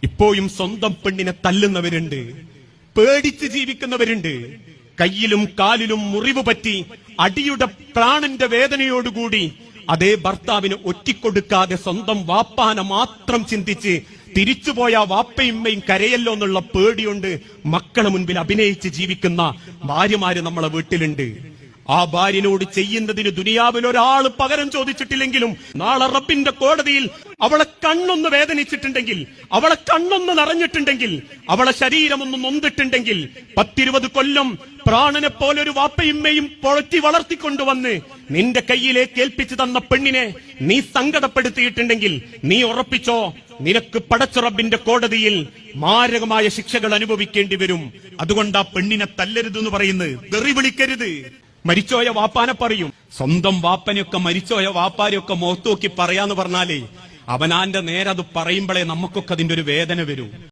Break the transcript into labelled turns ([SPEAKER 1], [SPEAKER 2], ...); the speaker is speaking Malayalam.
[SPEAKER 1] ഇപ്പോഴും സ്വന്തം പെണ്ണിനെ തല്ലുന്നവരുണ്ട്, പേടിച്ച് ജീവിക്കുന്നവരുണ്ട്. കയ്യിലും കാലിലും മുറിവ് പറ്റി അടിയുടെ പ്രാണന്റെ വേദനയോടുകൂടി അതേ ഭർത്താവിന് ഒറ്റിക്കൊടുക്കാതെ സ്വന്തം വാപ്പാനെ മാത്രം ചിന്തിച്ച് തിരിച്ചുപോയ വാപ്പയുമ്മയും കരയല്ലോ എന്നുള്ള പേടിയുണ്ട് മക്കളെ മുൻപിൽ അഭിനയിച്ച് ജീവിക്കുന്ന ഭാര്യമാര് നമ്മളെ വീട്ടിലുണ്ട്. ആ ഭാര്യനോട് ചെയ്യുന്നതിന് ദുനിയാവിൽ ഒരാൾ പകരം ചോദിച്ചിട്ടില്ലെങ്കിലും നാളെ റബ്ബിന്റെ കോടതിയിൽ അവളെ കണ്ണൊന്ന് വേദനിച്ചിട്ടുണ്ടെങ്കിൽ, അവളെ കണ്ണൊന്ന് നിറഞ്ഞിട്ടുണ്ടെങ്കിൽ, അവളെ ശരീരമൊന്ന് നൊന്തിട്ടുണ്ടെങ്കിൽ, 10-20 കൊല്ലം പ്രാണനെ പോലൊരു വാപ്പയുമ്മയും പൊളറ്റി വളർത്തിക്കൊണ്ടുവന്ന് നിന്റെ കയ്യിലേക്ക് ഏൽപ്പിച്ചു തന്ന പെണ്ണിനെ നീ സങ്കടപ്പെടുത്തിയിട്ടുണ്ടെങ്കിൽ നീ ഉറപ്പിച്ചോ, നിനക്ക് പടച്ച റബ്ബിന്റെ കോടതിയിൽ മാരകമായ ശിക്ഷകൾ അനുഭവിക്കേണ്ടി വരും. അതുകൊണ്ട് ആ പെണ്ണിനെ തല്ലരുതെന്ന് പറയുന്നത്, തെറി വിളിക്കരുത്. മരിച്ചോയ വാപ്പാനെ പറയും. സ്വന്തം വാപ്പനെയൊക്കെ മരിച്ചോയ വാപ്പാരെയൊക്കെ മുഖത്ത് നോക്കി പറയാന്ന് പറഞ്ഞാലേ അവനാന്റെ നേരെ അത് പറയുമ്പോഴേ നമുക്കൊക്കെ അതിന്റെ ഒരു വേദന വരൂ.